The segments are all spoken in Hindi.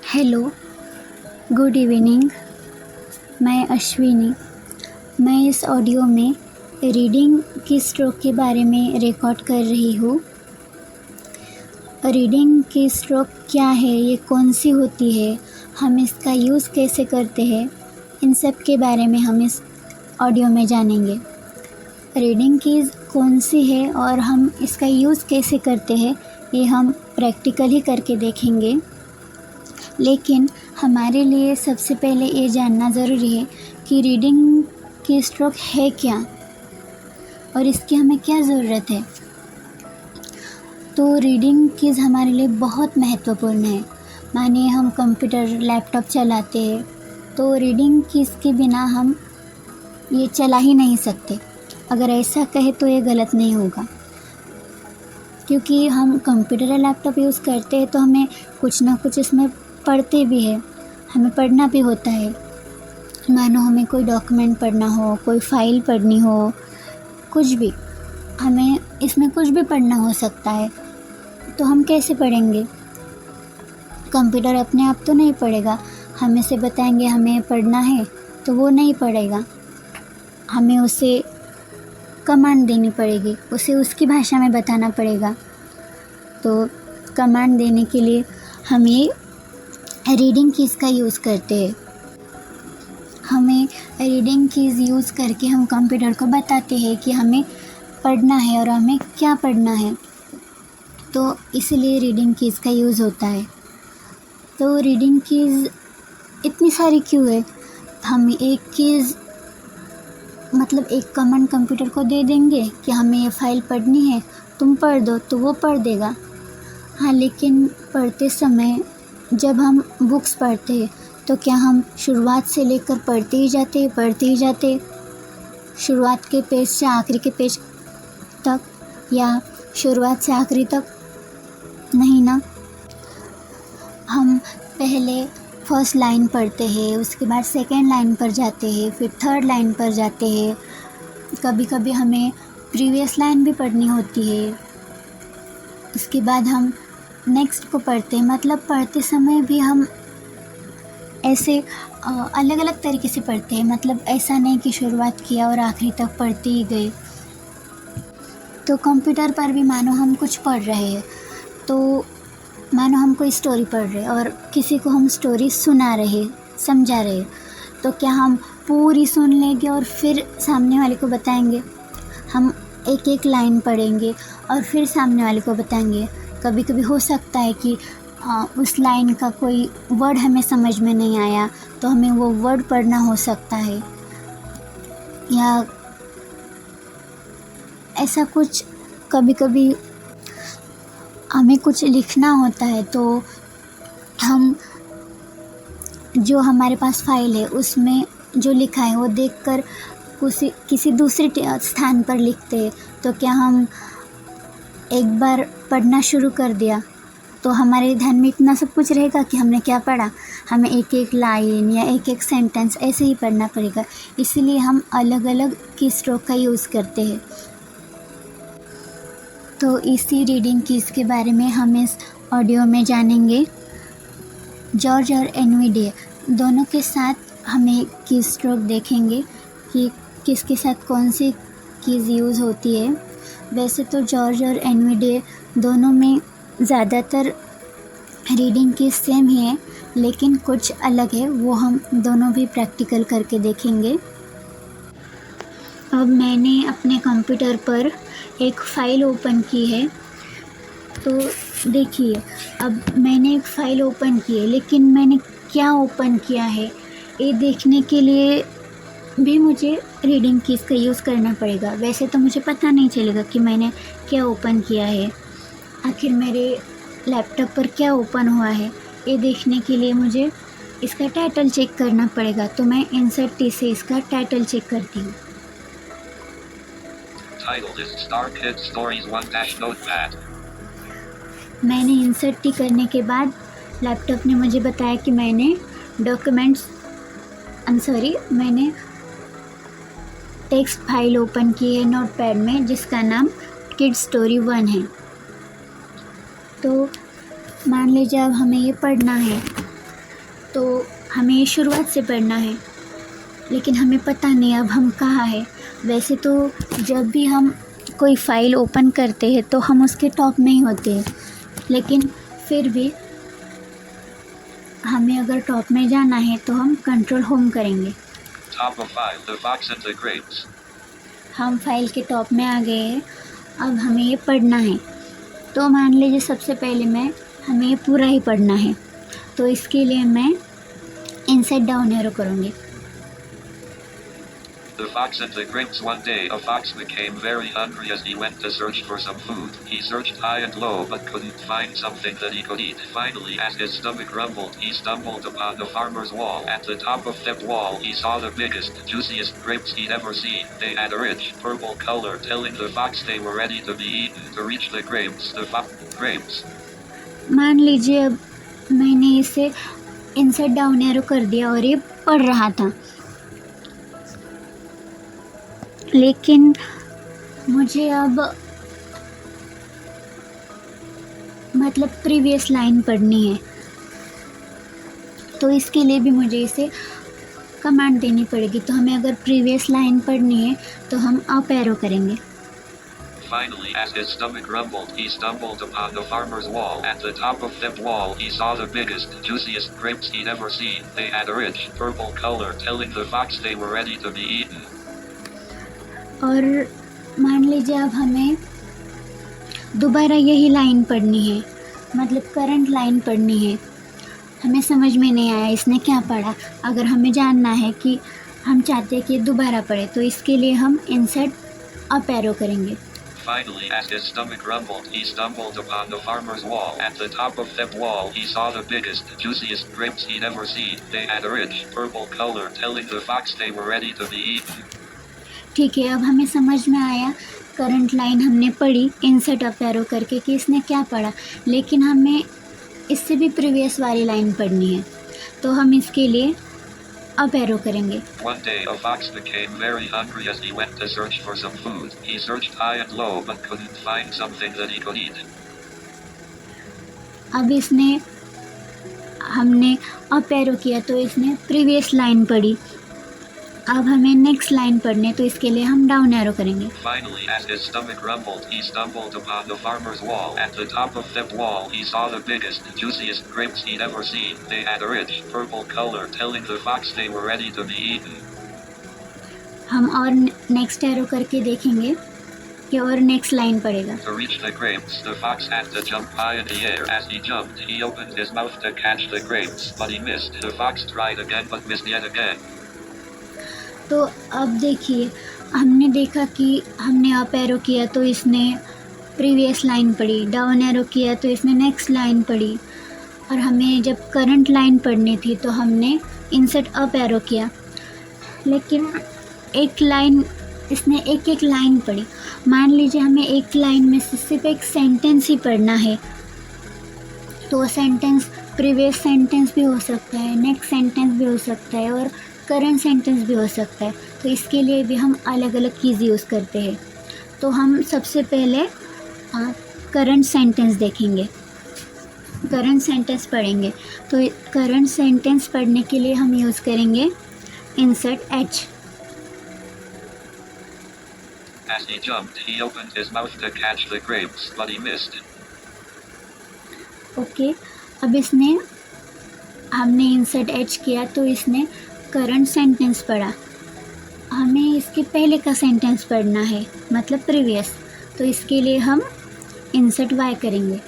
Hello, good evening. मैं अश्विनी। मैं इस ऑडियो में रीडिंग की स्ट्रोक के बारे में रिकॉर्ड कर रही हूँ। रीडिंग की स्ट्रोक क्या है, ये कौन सी होती है, हम इसका यूज़ कैसे करते हैं, इन सब के बारे में हम इस ऑडियो में जानेंगे। रीडिंग कीज़ कौन सी है और हम इसका यूज़ कैसे करते हैं, ये हम प्रैक्टिकल ही करके देखेंगे। लेकिन हमारे लिए सबसे पहले ये जानना ज़रूरी है कि रीडिंग की स्ट्रोक है क्या और इसकी हमें क्या ज़रूरत है। तो रीडिंग कीज़ हमारे लिए बहुत महत्वपूर्ण है। मानिए हम कंप्यूटर लैपटॉप चलाते हैं तो रीडिंग कीज़ के बिना हम ये चला ही नहीं सकते। अगर ऐसा कहे तो ये गलत नहीं होगा, क्योंकि हम कंप्यूटर या लैपटॉप यूज़ करते हैं तो हमें कुछ ना कुछ इसमें पढ़ते भी है, हमें पढ़ना भी होता है। मानो हमें कोई डॉक्यूमेंट पढ़ना हो, कोई फ़ाइल पढ़नी हो, कुछ भी, हमें इसमें कुछ भी पढ़ना हो सकता है। तो हम कैसे पढ़ेंगे? कंप्यूटर अपने आप तो नहीं पढ़ेगा। हमें से बताएंगे हमें पढ़ना है तो वो नहीं पढ़ेगा, हमें उसे कमांड देनी पड़ेगी, उसे उसकी भाषा में बताना पड़ेगा। तो कमांड देने के लिए हमें रीडिंग कीज़ का यूज़ करते हैं। हमें रीडिंग कीज़ यूज़ करके हम कंप्यूटर को बताते हैं कि हमें पढ़ना है और हमें क्या पढ़ना है। तो इसलिए रीडिंग कीज़ का यूज़ होता है। तो रीडिंग कीज़ इतनी सारी क्यों है? हम एक कीज़ मतलब एक कमांड कंप्यूटर को दे देंगे कि हमें ये फ़ाइल पढ़नी है, तुम पढ़ दो, तो वो पढ़ देगा। हाँ, लेकिन पढ़ते समय जब हम बुक्स पढ़ते हैं तो क्या हम शुरुआत से लेकर पढ़ते ही जाते शुरुआत के पेज से आखिरी के पेज तक, या शुरुआत से आखिरी तक? नहीं ना। हम पहले फर्स्ट लाइन पढ़ते हैं, उसके बाद सेकेंड लाइन पर जाते हैं, फिर थर्ड लाइन पर जाते हैं। कभी कभी हमें प्रीवियस लाइन भी पढ़नी होती है। उसके बाद हम नेक्स्ट को पढ़ते हैं। मतलब पढ़ते समय भी हम ऐसे अलग अलग तरीके से पढ़ते हैं। मतलब ऐसा नहीं कि शुरुआत किया और आखिरी तक पढ़ते ही गए। तो कंप्यूटर पर भी मानो हम कुछ पढ़ रहे हैं, तो मानो हम कोई स्टोरी पढ़ रहे हैं और किसी को हम स्टोरी सुना रहे, समझा रहे, तो क्या हम पूरी सुन लेंगे और फिर सामने वाले को बताएंगे? हम एक एक लाइन पढ़ेंगे और फिर सामने वाले को बताएंगे। कभी कभी हो सकता है कि उस लाइन का कोई वर्ड हमें समझ में नहीं आया, तो हमें वो वर्ड पढ़ना हो सकता है, या ऐसा कुछ। कभी कभी हमें कुछ लिखना होता है तो हम जो हमारे पास फाइल है उसमें जो लिखा है वो देखकर किसी दूसरे स्थान पर लिखते हैं। तो क्या हम एक बार पढ़ना शुरू कर दिया तो हमारे ध्यान में इतना सब कुछ रहेगा कि हमने क्या पढ़ा? हमें एक एक लाइन या एक एक सेंटेंस ऐसे ही पढ़ना पड़ेगा। इसीलिए हम अलग अलग की स्ट्रोक का यूज़ करते हैं। तो इसी रीडिंग कीज़ के बारे में हम इस ऑडियो में जानेंगे। जॉर्ज और एनवीडे दोनों के साथ हमें की स्ट्रोक देखेंगे कि किसके साथ कौन सी कीज़ यूज़ होती है। वैसे तो जॉर्ज और एनवीडे दोनों में ज़्यादातर रीडिंग कीज़ सेम ही है, लेकिन कुछ अलग है, वो हम दोनों भी प्रैक्टिकल करके देखेंगे। अब मैंने अपने कंप्यूटर पर एक फ़ाइल ओपन की है। तो देखिए, अब मैंने एक फ़ाइल ओपन की है, लेकिन मैंने क्या ओपन किया है ये देखने के लिए भी मुझे रीडिंग कीज़ का यूज़ करना पड़ेगा। वैसे तो मुझे पता नहीं चलेगा कि मैंने क्या ओपन किया है, आखिर मेरे लैपटॉप पर क्या ओपन हुआ है। ये देखने के लिए मुझे इसका टाइटल चेक करना पड़ेगा। तो मैं इंसर्ट टी से इसका टाइटल चेक करती हूँ। मैंने इंसर्ट टी करने के बाद लैपटॉप ने मुझे बताया कि मैंने मैंने टेक्स्ट फाइल ओपन की है नोटपैड में, जिसका नाम किड्स स्टोरी 1 है। तो मान लीजिए अब हमें ये पढ़ना है, तो हमें शुरुआत से पढ़ना है, लेकिन हमें पता नहीं अब हम कहाँ हैं। वैसे तो जब भी हम कोई फ़ाइल ओपन करते हैं तो हम उसके टॉप में ही होते हैं, लेकिन फिर भी हमें अगर टॉप में जाना है तो हम कंट्रोल होम करेंगे। Top of file, the fox and the grapes. हम फाइल के टॉप में आ गए हैं, अब हमें ये पढ़ना है। तो मान लीजिए सबसे पहले हमें ये पूरा ही पढ़ना है, तो इसके लिए मैं इनसाइड डाउन एरो करूँगी। The fox and the grapes. One day a fox became very hungry as he went to search for some food. He searched high and low but couldn't find something that he could eat. Finally, as his stomach rumbled, he stumbled upon the farmer's wall. At the top of that wall, he saw the biggest, juiciest grapes he'd ever seen. They had a rich, purple color, telling the fox they were ready to be eaten. To reach the grapes, grapes. मान लीजिए अब मैंने इसे इनसाइड डाउन एरो कर दिया और ये पढ़ रहा था, लेकिन मुझे अब मतलब प्रीवियस लाइन पढ़नी है, तो इसके लिए भी मुझे इसे कमांड देनी पड़ेगी। तो हमें अगर प्रीवियस लाइन पढ़नी है तो हम अप एरो करेंगे। Finally, as his stomach rumbled, he stumbled upon the farmer's wall. At the top of that wall, he saw the biggest, juiciest grapes he'd ever seen. They had a rich, purple color, telling the fox they were ready to be eaten. और मान लीजिए अब हमें दोबारा यही लाइन पढ़नी है, मतलब करंट लाइन पढ़नी है। हमें समझ में नहीं आया इसने क्या पढ़ा। अगर हमें जानना है कि हम चाहते हैं कि दोबारा पढ़े, तो इसके लिए हम इनसाइड अप एरो करेंगे। Finally, as his stomach rumbled, he stumbled upon the farmer's wall. At the top of that wall, he saw the biggest, juiciest grapes he'd ever seen. They had a rich, purple color, telling the fox they were ready to be eaten. ठीक है, अब हमें समझ में आया, करंट लाइन हमने पढ़ी इनसाइड अप एरो करके कि इसने क्या पढ़ा, लेकिन हमें इससे भी प्रीवियस वाली लाइन पढ़नी है, तो हम इसके लिए अप एरो करेंगे। One day a fox became very hungry as he went to search for some food. He searched high and low but couldn't find something that he could eat. अब हमने अप एरो किया तो इसने प्रीवियस लाइन पढ़ी। अब हमें नेक्स्ट लाइन पढ़ने, तो इसके लिए हम डाउन एरो करेंगे। Finally, as his stomach rumbled, he stumbled upon the farmer's wall. At the top of that wall, he saw the biggest, juiciest grapes he'd ever seen. They had a rich, purple color, telling the fox they were ready to be eaten. हम और नेक्स्ट एरो करके देखेंगे कि और नेक्स्ट लाइन पढ़ेगा। To reach the grapes, the fox had to jump high in the air. As he jumped, he opened his mouth to catch the grapes, but he missed. The fox tried again but missed yet again. तो अब देखिए, हमने देखा कि हमने अप एरो किया तो इसने प्रीवियस लाइन पढ़ी, डाउन एरो किया तो इसने नेक्स्ट लाइन पढ़ी, और हमें जब करंट लाइन पढ़नी थी तो हमने इनसाइड अप एरो किया, लेकिन एक लाइन इसने एक एक लाइन पढ़ी। मान लीजिए हमें एक लाइन में से सिर्फ एक सेंटेंस ही पढ़ना है, तो सेंटेंस प्रीवियस सेंटेंस भी हो सकता है, नेक्स्ट सेंटेंस भी हो सकता है, और करंट सेंटेंस भी हो सकता है। तो इसके लिए भी हम अलग अलग कीज़ यूज़ करते हैं। तो हम सबसे पहले करंट सेंटेंस देखेंगे, करंट सेंटेंस पढ़ेंगे। तो करंट सेंटेंस पढ़ने के लिए हम यूज़ करेंगे insert H. As he jumped, he opened his mouth to catch the grapes, but he missed. Okay, अब हमने इंसर्ट एच किया तो इसने करंट सेंटेंस पढ़ा। हमें इसके पहले का सेंटेंस पढ़ना है, मतलब प्रीवियस, तो इसके लिए हम इंसर्ट वाई करेंगे।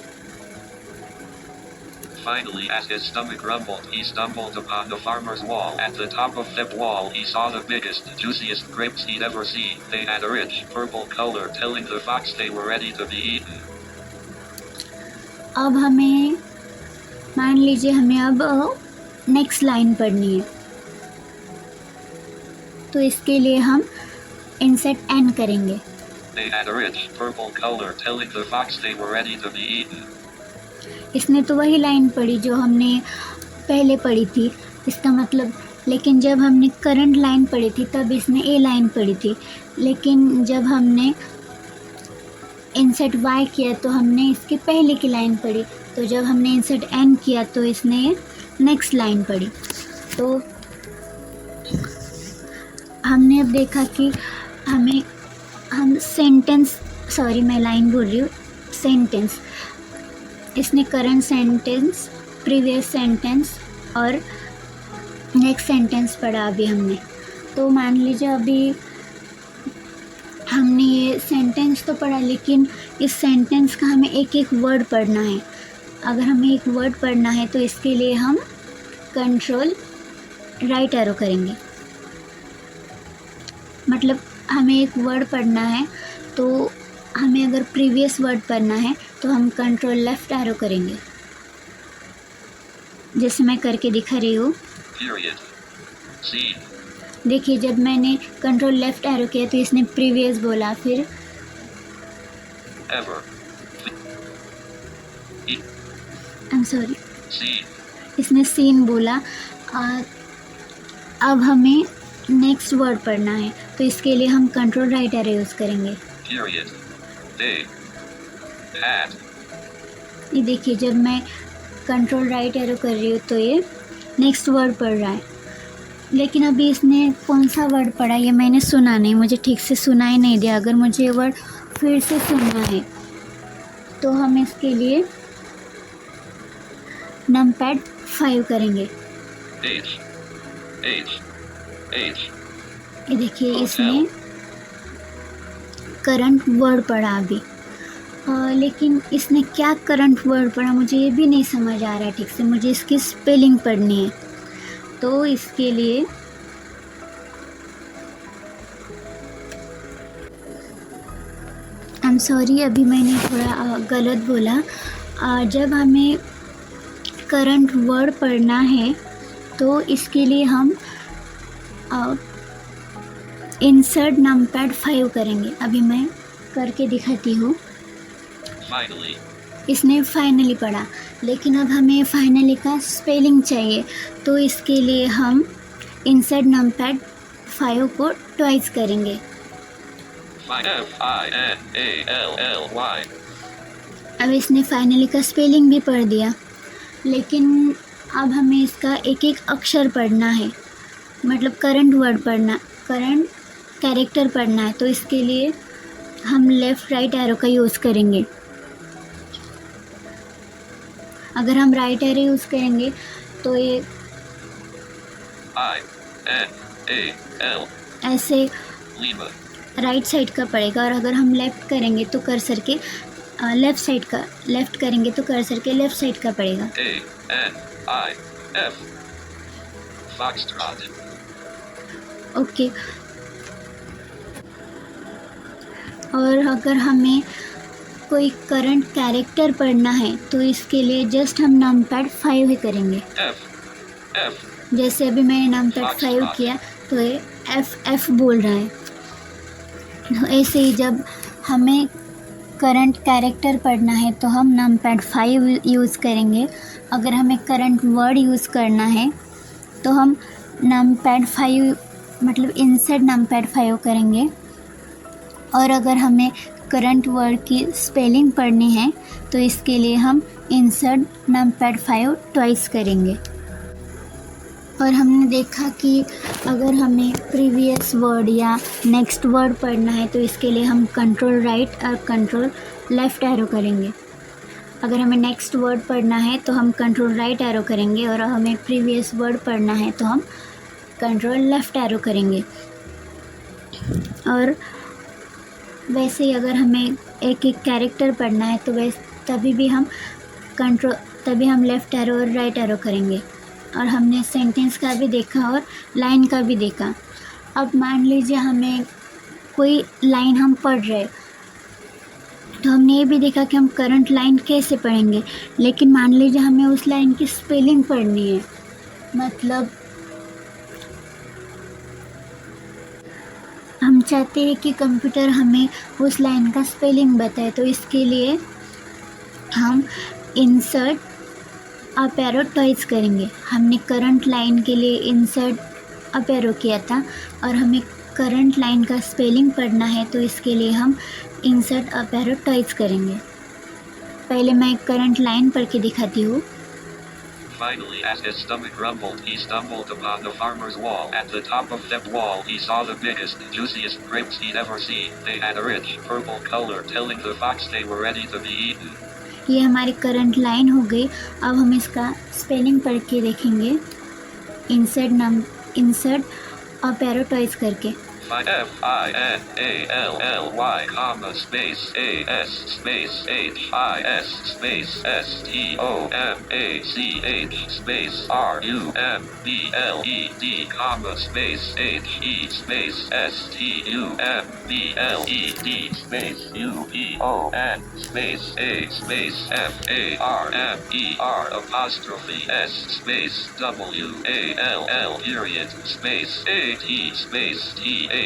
Finally, as his stomach rumbled, he stumbled upon the farmer's wall. At the top of that wall, he saw the biggest, juiciest grapes he'd ever seen. They had a rich, purple color, telling the fox they were ready to be eaten. अब हमें मान लीजिए हमें अब नेक्स्ट लाइन पढ़नी है, तो इसके लिए हम इंसर्ट एन करेंगे। They had a rich, purple color, telling the fox they were ready to be eaten. इसने तो वही लाइन पढ़ी जो हमने पहले पढ़ी थी, इसका मतलब, लेकिन जब हमने करंट लाइन पढ़ी थी तब इसने ए लाइन पढ़ी थी, लेकिन जब हमने इंसर्ट वाई किया तो हमने इसके पहले की लाइन पढ़ी, तो जब हमने इंसर्ट एन किया तो इसने नेक्स्ट लाइन पढ़ी। तो हमने अब देखा कि हम सेंटेंस, सॉरी मैं लाइन बोल रही हूँ, सेंटेंस, इसने करंट सेंटेंस, प्रीवियस सेंटेंस और नेक्स्ट सेंटेंस पढ़ा अभी हमने। तो मान लीजिए अभी हमने ये सेंटेंस तो पढ़ा, लेकिन इस सेंटेंस का हमें एक एक वर्ड पढ़ना है। अगर हमें एक वर्ड पढ़ना है तो इसके लिए हम कंट्रोल राइट एरो करेंगे। मतलब हमें एक वर्ड पढ़ना है तो हमें अगर प्रीवियस वर्ड पढ़ना है तो हम कंट्रोल लेफ़्ट एरो करेंगे, जैसे मैं करके दिखा रही हूँ। Period. Scene. देखिए जब मैंने कंट्रोल लेफ़्ट एरो किया तो इसने प्रीवियस बोला, फिर Ever. I am sorry, Scene. इसने सीन बोला। अब हमें नेक्स्ट वर्ड पढ़ना है तो इसके लिए हम कंट्रोल राइट एरो यूज़ करेंगे। Period. They. Had. ये देखिए जब मैं कंट्रोल राइट एरो कर रही हूँ तो ये नेक्स्ट वर्ड पढ़ रहा है, लेकिन अभी इसने कौन सा वर्ड पढ़ा ये मैंने सुना नहीं, मुझे ठीक से सुनाई नहीं दिया। अगर मुझे ये वर्ड फिर से सुनना है तो हम इसके लिए नमपैड 5 करेंगे। H. H. H. ये देखिए इसने करंट वर्ड पढ़ा अभी, लेकिन इसने क्या करंट वर्ड पढ़ा मुझे ये भी नहीं समझ आ रहा है ठीक से। मुझे इसकी स्पेलिंग पढ़नी है, तो इसके लिए आई एम सॉरी, अभी मैंने थोड़ा गलत बोला। जब हमें करंट वर्ड पढ़ना है तो इसके लिए हम इंसर्ट नमपैड 5 करेंगे। अभी मैं करके दिखाती हूँ। Finally. इसने फाइनली पढ़ा, लेकिन अब हमें फाइनली का स्पेलिंग चाहिए, तो इसके लिए हम इंसर्ट नमपैड 5 को ट्वाइस करेंगे। Finally. अब इसने फाइनली का स्पेलिंग भी पढ़ दिया, लेकिन अब हमें इसका एक एक अक्षर पढ़ना है, मतलब करंट वर्ड पढ़ना, करंट कैरेक्टर पढ़ना है। तो इसके लिए हम लेफ़्ट राइट एरो का यूज़ करेंगे। अगर हम राइट एरो यूज़ करेंगे तो ये I-N-A-L. ऐसे Lima. राइट साइड का पड़ेगा, और अगर हम लेफ़्ट करेंगे तो कर्सर के लेफ़्ट साइड का, लेफ़्ट करेंगे तो कर्सर के लेफ़्ट साइड का पड़ेगा। A-N-I-F. Foxtrot. ओके। और अगर हमें कोई करंट कैरेक्टर पढ़ना है तो इसके लिए जस्ट हम नमपैड 5 ही करेंगे। F. जैसे अभी मैंने नमपैड 5 किया तो ये F बोल रहा है। तो ऐसे ही जब हमें करंट कैरेक्टर पढ़ना है तो हम नमपैड 5 यूज़ करेंगे। अगर हमें करंट वर्ड यूज़ करना है तो हम नमपैड 5 मतलब इंसर्ट नमपैड 5 करेंगे। और अगर हमें करंट वर्ड की स्पेलिंग पढ़नी है तो इसके लिए हम इंसर्ट नमपैड 5 ट्वाइस करेंगे। और हमने देखा कि अगर हमें प्रीवियस वर्ड या नेक्स्ट वर्ड पढ़ना है तो इसके लिए हम कंट्रोल राइट और कंट्रोल लेफ़्ट एरो करेंगे। अगर हमें नेक्स्ट वर्ड पढ़ना है तो हम कंट्रोल राइट एरो करेंगे, और हमें प्रीवियस वर्ड पढ़ना है तो हम कंट्रोल लेफ़्ट एरो करेंगे। और वैसे ही अगर हमें एक एक कैरेक्टर पढ़ना है तो तभी हम लेफ़्ट एरो और राइट एरो करेंगे। और हमने सेंटेंस का भी देखा और लाइन का भी देखा। अब मान लीजिए हमें कोई लाइन हम पढ़ रहे, तो हमने ये भी देखा कि हम करंट लाइन कैसे पढ़ेंगे, लेकिन मान लीजिए हमें उस लाइन की स्पेलिंग पढ़नी है, मतलब हम चाहते हैं कि कंप्यूटर हमें उस लाइन का स्पेलिंग बताए। तो इसके लिए हम इंसर्ट अप एरो ट्वाइस करेंगे। हमने करंट लाइन के लिए इंसर्ट अप एरो किया था, और हमें करंट लाइन का स्पेलिंग पढ़ना है तो इसके लिए हम इंसर्ट अप एरो ट्वाइस करेंगे। पहले मैं करंट लाइन पढ़ के दिखाती हूँ। Finally, as his stomach rumbled, he stumbled upon the farmer's wall. At the top of that wall, he saw the biggest, juiciest grapes he'd ever seen. They had a rich, purple color, telling the fox they were ready to be eaten. ये हमारी करंट लाइन हो गई। अब हम इसका स्पेलिंग पढ़ के देखेंगे। इंसर्ट पैरोटॉइज करके। F-I-N-A-L-L-Y, comma, space, A-S, space, H-I-S, space, S-T-O-M-A-C-H, space, R-U-M-B-L-E-D, comma, space, H-E, space, S-T-U-M-B-L-E-D, space, U-E-O-N, space, A, space, F-A-R-M-E-R, apostrophe, S, space, W-A-L-L, period, space, A-T, space, T-H-E,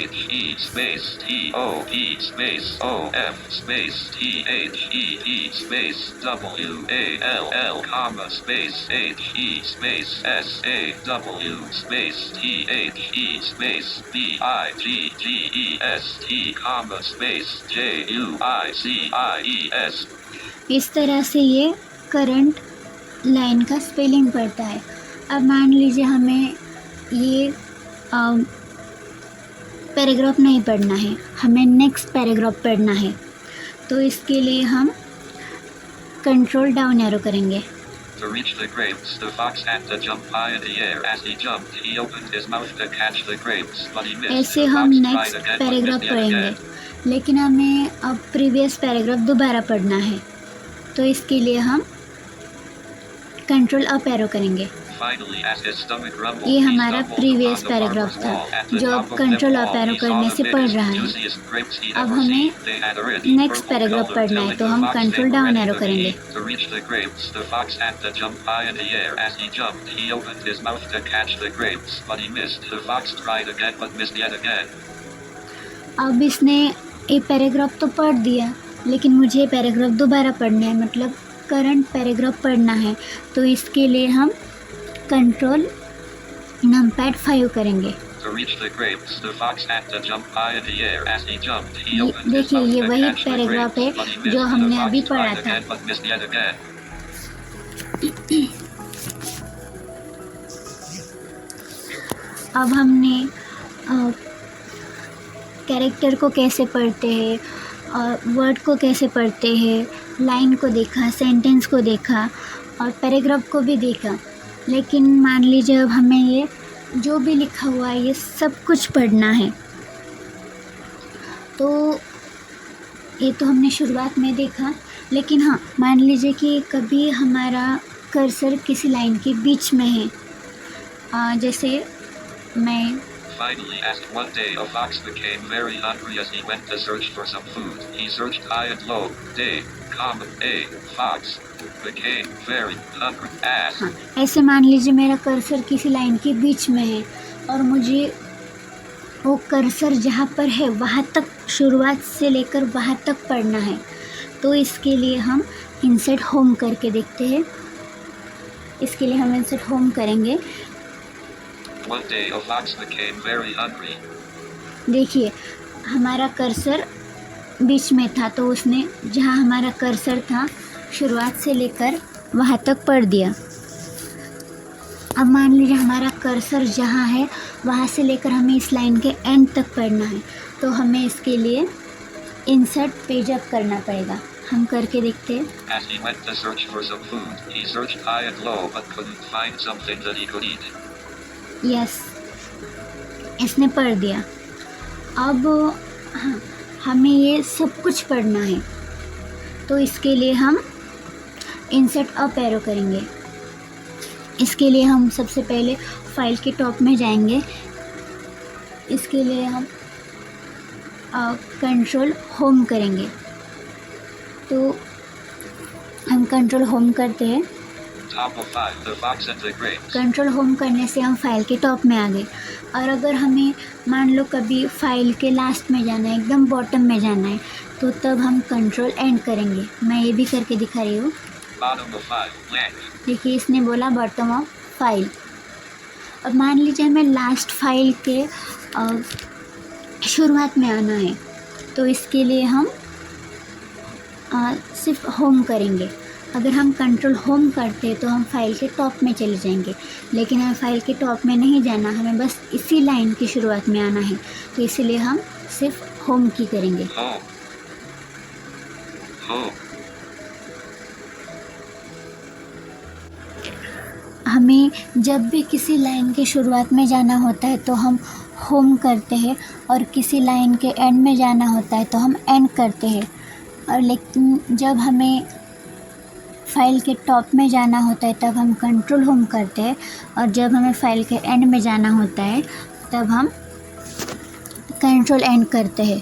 space, T-O-P, space, O-F, space, T-H-E-E, space, W-A-L-L, comma, space, H-E, space, S-A-W, space, T-H-E, space, B-I-G-G-E-S-T, comma, space, J-U-I-C-I-E-S. इस तरह से ये करंट लाइन का स्पेलिंग पड़ता है। अब मान लीजिए हमें ये पैराग्राफ नहीं पढ़ना है, हमें नेक्स्ट पैराग्राफ पढ़ना है, तो इसके लिए हम कंट्रोल डाउन एरो करेंगे। To reach the grapes, the fox had to jump high in the air. As he jumped, he opened his mouth to catch the grapes, but he missed. ऐसे The हम fox next tried again, but paragraph missed yet पढ़ेंगे, again. लेकिन हमें अब प्रीवियस पैराग्राफ दोबारा पढ़ना है, तो इसके लिए हम कंट्रोल अप एरो करेंगे। Finally, as his stomach rumbled, ये he हमारा stumbled previous upon the paragraph farmer's था, wall. At the जो top अब of that control up wall, arrow he saw करने the से पढ़ biggest, रहा है। juiciest grapes he'd अब ever हमें seen. They had a rich, next purple paragraph color, पढ़ना है, telling तो the हम fox they control were down ready arrow to करेंगे। eat. To reach the grapes, the fox had to jump high in the air. As he jumped, he opened his mouth to catch the grapes, but he missed. The fox tried again, but missed yet again. अब इसने ये पैराग्राफ तो पढ़ दिया, लेकिन मुझे ये पैराग्राफ दोबारा पढ़ना है, मतलब करंट पैराग्राफ पढ़ना है, तो इसके लिए हम कंट्रोल नंपैड 5 करेंगे। To reach the grapes, the fox had to jump high in the air. As he jumped, he opened his देखिए, mouth ये to वही catch the पैराग्राफ grapes, है but he missed. जो The हमने fox अभी पढ़ा tried था। again, but missed yet again. अब हमने कैरेक्टर को कैसे पढ़ते हैं, वर्ड को कैसे पढ़ते हैं, लाइन को देखा, सेंटेंस को देखा और पैराग्राफ को भी देखा, लेकिन मान लीजिए अब हमें ये जो भी लिखा हुआ है ये सब कुछ पढ़ना है। तो ये तो हमने शुरुआत में देखा, लेकिन हाँ, मान लीजिए कि कभी हमारा कर्सर किसी लाइन के बीच में है, जैसे मैं Finally, as one day a fox became very hungry as he went to search for some food. He searched high and low. Day, comma, a fox became very hungry as. हाँ, ऐसे मान लीजिए मेरा कर्सर किसी लाइन के बीच में है और मुझे वो कर्सर जहाँ पर है वहाँ तक, शुरुआत से लेकर वहाँ तक पढ़ना है, तो इसके लिए हम इंसर्ट होम करके देखते हैं। इसके लिए हम इंसर्ट होम करेंगे। One day a fox became very hungry. देखिए, हमारा कर्सर बीच में था, तो उसने जहाँ हमारा कर्सर था शुरुआत से लेकर वहाँ तक पढ़ दिया। अब मान लीजिए हमारा कर्सर जहाँ है वहाँ से लेकर हमें इस लाइन के एंड तक पढ़ना है, तो हमें इसके लिए इंसर्ट पेज अप करना पड़ेगा। हम करके देखते हैं। As he went to search for some food, he searched high and low but couldn't find something that he could eat. Yes, इसने पढ़ दिया। अब हाँ, हमें ये सब कुछ पढ़ना है, तो इसके लिए हम इंसर्ट अप एरो करेंगे। इसके लिए हम सबसे पहले फाइल के टॉप में जाएंगे। इसके लिए हम कंट्रोल होम करेंगे, तो हम कंट्रोल होम करते हैं। Top of 5, the fox and the grapes. Control home करने से हम फाइल के टॉप में आ गए। और अगर हमें मान लो कभी फाइल के लास्ट में जाना है, एकदम बॉटम में जाना है, तो तब हम कंट्रोल एंड करेंगे। मैं ये भी करके दिखा रही हूँ। Bottom of 5, length. देखिए, इसने बोला बॉटम ऑफ फाइल। अब मान लीजिए हमें लास्ट फाइल के शुरुआत में आना है, तो इसके लिए हम सिर्फ होम करेंगे। अगर हम कंट्रोल होम करते तो हम फाइल के टॉप में चले जाएंगे, लेकिन हमें फाइल के टॉप में नहीं जाना, हमें बस इसी लाइन की शुरुआत में आना है। तो इसीलिए हम सिर्फ होम की करेंगे। Home. Home. हमें जब भी किसी लाइन की शुरुआत में जाना होता है तो हम होम करते हैं, और किसी लाइन के एंड में जाना होता है तो हम एंड करते हैं। और लेकिन जब हमें फाइल के टॉप में जाना होता है तब हम कंट्रोल होम करते हैं, और जब हमें फाइल के एंड में जाना होता है तब हम कंट्रोल एंड करते हैं।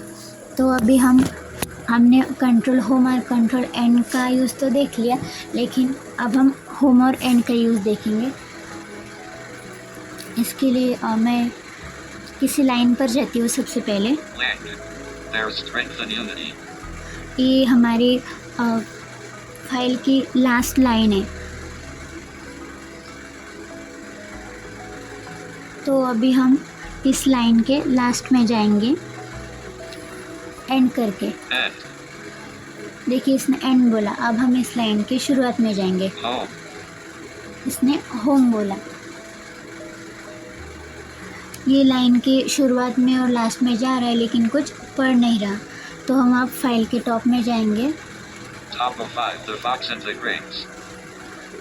तो अभी हमने कंट्रोल होम और कंट्रोल एंड का यूज़ तो देख लिया, लेकिन अब हम होम और एंड का यूज़ देखेंगे। इसके लिए मैं किसी लाइन पर जाती हूँ सबसे पहले। Link. There's strength in unity. ये हमारी फाइल की लास्ट लाइन है। तो अभी हम इस लाइन के लास्ट में जाएंगे एंड करके। End. देखिए इसने एंड बोला, अब हम इस लाइन की शुरुआत में जाएंगे। Home. इसने होम बोला। ये लाइन की शुरुआत में और लास्ट में जा रहा है लेकिन कुछ पढ़ नहीं रहा, तो हम अब फाइल के टॉप में जाएंगे। Top of 5. The fox and the grapes.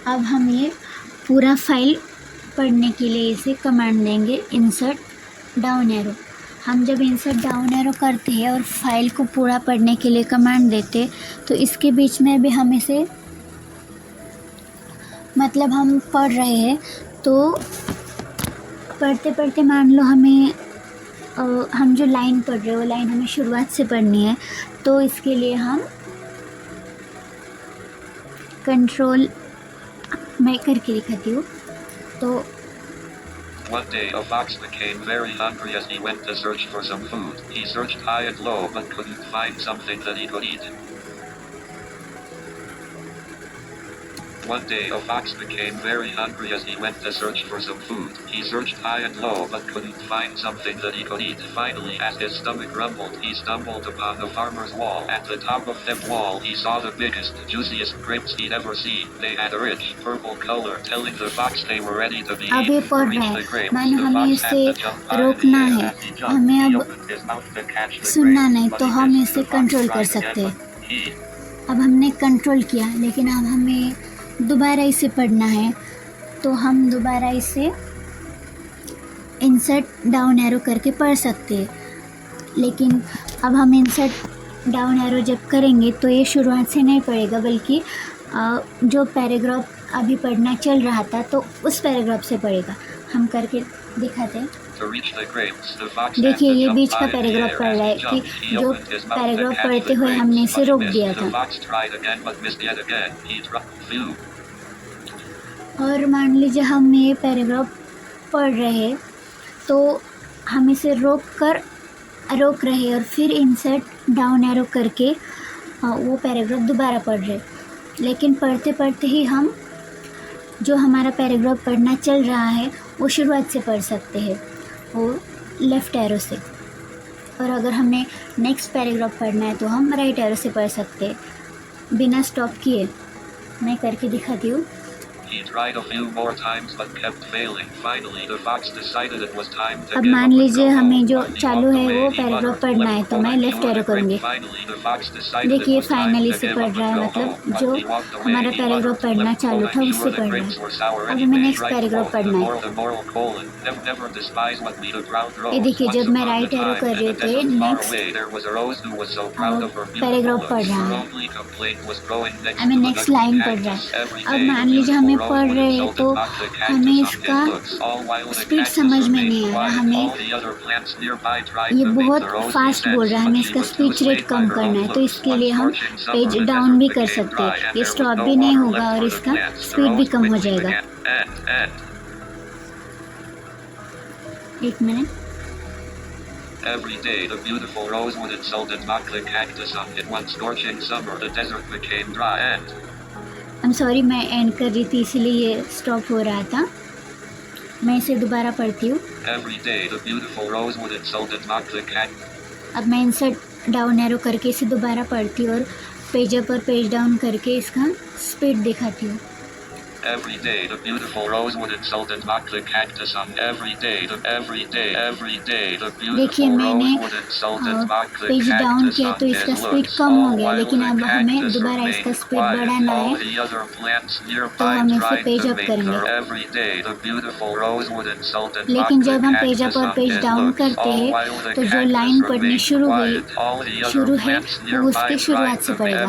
अब हम ये पूरा फाइल पढ़ने के लिए इसे कमांड देंगे इंसर्ट डाउन एरो। हम जब इंसर्ट डाउन एरो करते हैं और फाइल को पूरा पढ़ने के लिए कमांड देते तो इसके बीच में भी हम इसे, मतलब हम पढ़ रहे हैं तो पढ़ते पढ़ते मान लो हमें हम जो लाइन पढ़ रहे हैं वो लाइन हमें शुरुआत से पढ़नी है, तो इसके लिए हम कंट्रोल मैं करके दिखाती हूँ। तो One day a fox became very hungry as he went to search for some food. He searched high and low but couldn't find something that he could eat. One day a fox became very hungry as he went to search for some food. He searched high and low but couldn't find something that he could eat. Finally, as his stomach rumbled, he stumbled upon the farmer's wall. At the top of that wall, he saw the biggest, juiciest grapes he'd ever seen. They had a rich, purple color, telling the fox they were ready to be अब ये eaten. To पढ़ reach रहा the है, grapes, मानो the हमें fox had इसे to jump high in रोकना the air. है, As he jumped, हमें he अब opened his mouth to catch the सुनना grapes, नहीं, but तो he हम missed. इसे The fox कंट्रोल कर tried सकते again, हैं। but he अब हमने कंट्रोल किया, लेकिन अब हमें दोबारा इसे पढ़ना है, तो हम दोबारा इसे इंसर्ट डाउन एरो करके पढ़ सकते हैं। लेकिन अब हम इंसर्ट डाउन एरो जब करेंगे तो ये शुरुआत से नहीं पढ़ेगा, बल्कि जो पैराग्राफ अभी पढ़ना चल रहा था तो उस पैराग्राफ से पढ़ेगा। हम करके दिखाते हैं। To reach the grapes, the fox had देखिए to ये jump बीच का high in the paragraph air. पढ़ As रहा he है कि jumped, he जो opened his mouth to paragraph catch पढ़ते the हुए हमने grapes, इसे but he रोक missed. दिया The था। fox tried again but missed yet again. He flew. और मान लीजिए हम ये पैराग्राफ पढ़ रहे हैं तो हम इसे रोक रहे हैं और फिर इंसर्ट डाउन एरो करके वो पैराग्राफ दोबारा पढ़ रहे, लेकिन पढ़ते पढ़ते ही हम जो हमारा पैराग्राफ पढ़ना चल रहा है वो शुरुआत से पढ़ सकते हैं, वो लेफ़्ट एरो से। और अगर हमें नेक्स्ट पैराग्राफ पढ़ना है तो हम राइट एरो से पढ़ सकते हैं बिना स्टॉप किए। मैं करके दिखाती हूँ। He tried a few more times but kept failing. Finally, the fox decided it was time to अब give मान up and लीजिए go हमें home. जो As he चालू walked है away, वो he पैराग्राफ muttered, पढ़ना है, तो मैं लेफ़्ट एरो करूँगी। Finally, the fox decided it देखिए was time फाइनली to से give पढ़ up रहा and है, go मतलब home. जो As he walked away, हमारा he पैराग्राफ muttered, पढ़ना चालू था "I'm उससे sure the पढ़ रहा grapes है। were sour अब anyway." हमें नेक्स्ट Right पैराग्राफ quote, पढ़ना है। the moral colon. Never despise what we the ground ये rose. देखिए Once जब मैं upon a right arrow time, कर in रही a थी desert far next away, there was a rose who was so proud of her paragraph beautiful पढ़ lips. रहा Her है, only complaint was growing next हमें to an next ugly line पढ़ रहा cactus. है। Every अब day, मान the लीजिए हमें beautiful पढ़ rose would रहे हैं insult तो and mock the हमें cactus on इसका his looks. All while the speed cactus समझ में remained नहीं आ रहा। quiet. हमें All the other plants nearby tried ये to make बहुत the rose फास्ट make बोल sense, रहा है, but हमें she इसका was too speech rate swayed by come her करना own है, तो looks. इसके One लिए हम scorching page summer, the down भी desert कर became सकते dry, हैं। and ये there was स्टॉप no भी नहीं water होगा left और for the इसका plants. The स्पीड भी rose कम हो quickly जाएगा। began. एक minute. Every day, the beautiful rose would insult and mock the cactus on it. One scorching summer, the desert became dry, and I'm sorry, मैं एंड कर रही थी इसीलिए ये स्टॉप हो रहा था। मैं इसे दोबारा पढ़ती हूँ। every day, the beautiful rose would insult and mock the cactus. अब मैं इंसर्ट डाउन एरो करके इसे दोबारा पढ़ती हूँ और पेज अप और पेज डाउन करके इसका स्पीड दिखाती हूँ। Every day the beautiful rosewood insulted mock the cactus on every day the देखिए beautiful मैंने rosewood insulted mock the page down cactus किया on तो his इसका स्पीड looks कम हो all गया, while लेकिन the अब हमें cactus दोबारा इसका remained स्पीड quiet. बढ़ाना All है the other plants तो nearby हम इसे tried page to up make करेंगे। their every day the beautiful rosewood insulted mock लेकिन the जब हम पेज cactus अप और on page his down looks करते all हैं while the तो जो cactus लाइन पढ़नी remained शुरू quiet. All the other है plants वो nearby उसके tried शुरुआत से to make पड़ेगा।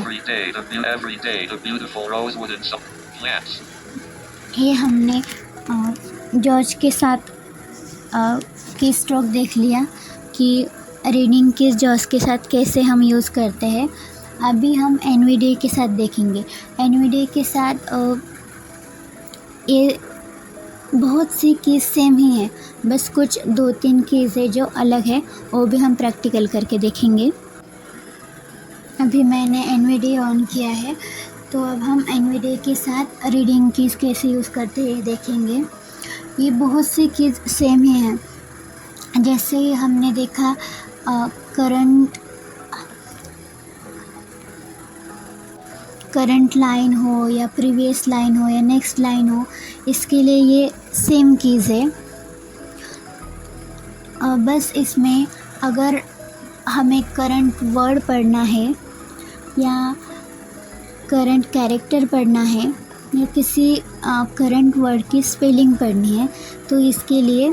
every day the beautiful rosewood insulted plants. ये हमने जॉर्ज के साथ की स्ट्रोक देख लिया कि रीडिंग कीज जॉर्ज के साथ कैसे हम यूज़ करते हैं। अभी हम एनवीडीए के साथ देखेंगे। एनवीडीए के साथ ये बहुत सी कीज़ सेम ही है, बस कुछ 2-3 कीज़ है जो अलग है, वो भी हम प्रैक्टिकल करके देखेंगे। अभी मैंने एनवीडीए ऑन किया है तो अब हम एनवीडीए के साथ रीडिंग कीज़ कैसे यूज़ करते हैं देखेंगे। ये बहुत सी कीज़ सेम ही हैं, जैसे हमने देखा करंट लाइन हो या प्रीवियस लाइन हो या नेक्स्ट लाइन हो, इसके लिए ये सेम कीज़ है। बस इसमें अगर हमें करंट वर्ड पढ़ना है या करंट कैरेक्टर पढ़ना है या किसी करंट वर्ड की स्पेलिंग पढ़नी है तो इसके लिए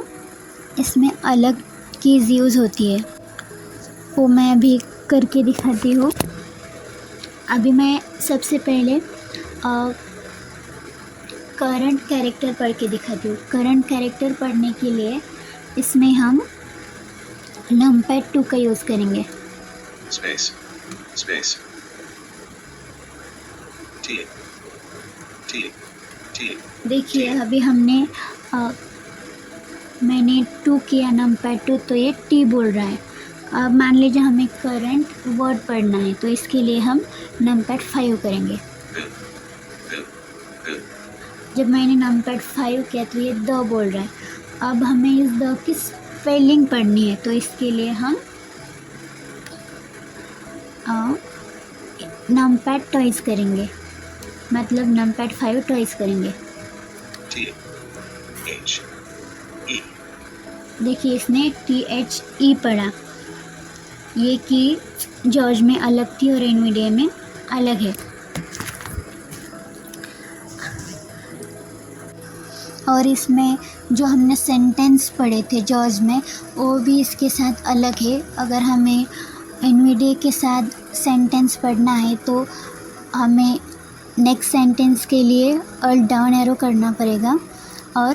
इसमें अलग कीज़ यूज़ होती है, वो मैं अभी करके दिखाती हूँ। अभी मैं सबसे पहले करंट कैरेक्टर पढ़ के दिखाती हूँ। करंट कैरेक्टर पढ़ने के लिए इसमें हम नंपैड 2 का यूज़ करेंगे। Space. T. देखिए अभी हमने मैंने 2 किया नंपैड 2 तो ये टी बोल रहा है। अब मान लीजिए हमें करंट वर्ड पढ़ना है तो इसके लिए हम नंपैड 5 करेंगे। जब मैंने नंपैड 5 किया तो ये द बोल रहा है। अब हमें इस द की स्पेलिंग पढ़नी है तो इसके लिए हम नंपैड टॉइस करेंगे, मतलब नंपैड 5 टॉइस करेंगे। THE. देखिए इसने THE पढ़ा, ये की जॉर्ज में अलग थी और एनवीडीए में अलग है। और इसमें जो हमने सेंटेंस पढ़े थे जॉर्ज में वो भी इसके साथ अलग है। अगर हमें एनवीडीए के साथ सेंटेंस पढ़ना है तो हमें नेक्स्ट सेंटेंस के लिए अल्ट डाउन एरो करना पड़ेगा और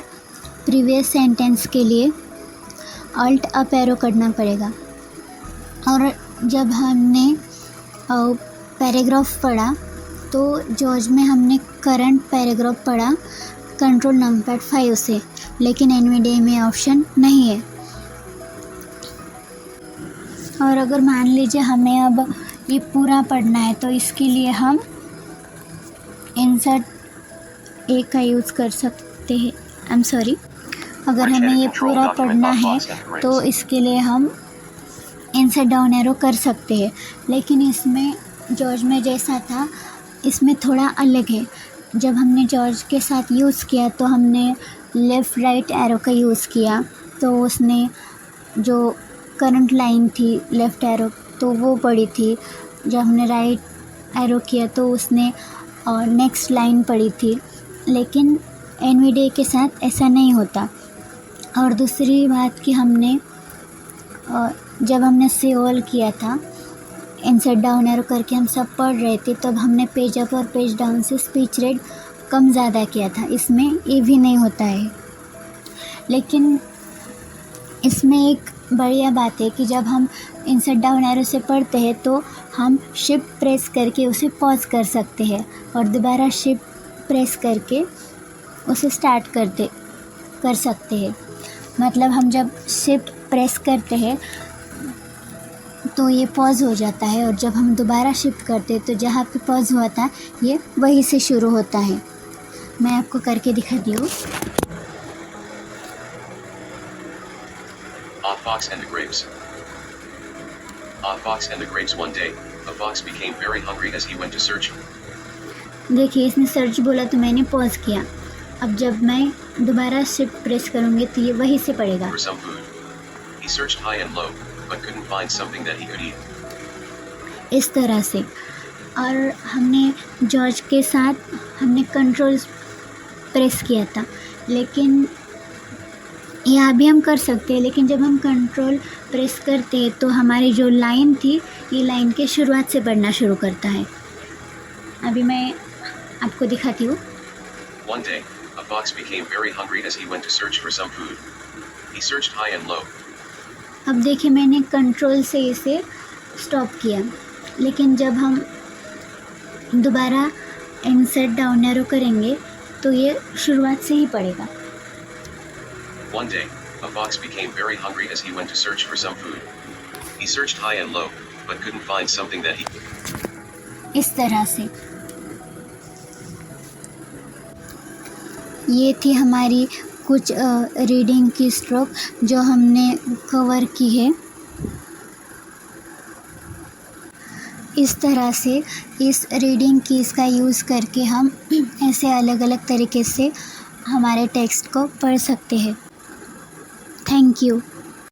प्रीवियस सेंटेंस के लिए अल्ट अप एरो करना पड़ेगा। और जब हमने पैराग्राफ पढ़ा तो जॉर्ज में हमने करंट पैराग्राफ पढ़ा कंट्रोल नंपैड 5 से, लेकिन एनवीडीए में ऑप्शन नहीं है। और अगर मान लीजिए हमें अब ये पूरा पढ़ना है तो इसके लिए हम इंसर्ट ए का यूज़ कर सकते हैं। अगर हमें ये पूरा पढ़ना है तो इसके लिए हम इंसर्ट डाउन एरो कर सकते हैं, लेकिन इसमें जॉर्ज में जैसा था इसमें थोड़ा अलग है। जब हमने जॉर्ज के साथ यूज़ किया तो हमने लेफ़्ट राइट एरो का यूज़ किया तो उसने जो करंट लाइन थी लेफ़्ट एरो तो वो पड़ी थी। जब हमने राइट एरो किया तो उसने नेक्स्ट लाइन पड़ी थी, लेकिन एनवीडीए के साथ ऐसा नहीं होता। और दूसरी बात कि हमने जब हमने सेव ऑल किया था इंसर्ट डाउन एरो करके हम सब पढ़ रहे थे तब हमने पेज अप और पेज डाउन से स्पीच रेट कम ज़्यादा किया था, इसमें ये भी नहीं होता है। लेकिन इसमें एक बढ़िया बात है कि जब हम इंसर्ट डाउन एरो से पढ़ते हैं तो हम शिफ्ट प्रेस करके उसे पॉज कर सकते हैं और दोबारा शिफ्ट प्रेस करके उसे स्टार्ट कर सकते हैं। मतलब हम जब शिफ्ट प्रेस करते हैं तो ये पॉज हो जाता है और जब हम दोबारा शिफ्ट करते हैं तो जहाँ पे पॉज हुआ था ये वहीं से शुरू होता है। मैं आपको करके दिखाती हूँ। A fox and the grapes. A fox and the grapes one day. a fox became very hungry as he went to search देखिए इसने सर्च बोला तो मैंने पॉज किया। अब जब मैं दोबारा शिफ्ट प्रेस करूँगी तो ये वहीं से पड़ेगा। for some food. He searched high and low, but couldn't find something that he could eat. इस तरह से। और हमने जॉर्ज के साथ हमने कंट्रोल प्रेस किया था, लेकिन यहाँ भी हम कर सकते हैं, लेकिन जब हम कंट्रोल प्रेस करते हैं तो हमारी जो लाइन थी ये लाइन के शुरुआत से पढ़ना शुरू करता है। अभी मैं आपको दिखाती हूँ। One day, a fox became very hungry as he went to search for some food. He searched high and low. अब देखिए मैंने कंट्रोल से इसे स्टॉप किया, लेकिन जब हम दोबारा इंसर्ट डाउन एरो करेंगे तो ये शुरुआत से ही पड़ेगा। One day, a fox became very hungry as he went to search for some food. He searched high and low, but couldn't find something that he... इस तरह से। ये थी हमारी कुछ रीडिंग की स्ट्रोक जो हमने कवर की है। इस तरह से इस रीडिंग कीज़ का यूज़ करके हम ऐसे अलग अलग तरीके से हमारे टेक्स्ट को पढ़ सकते हैं। Thank you.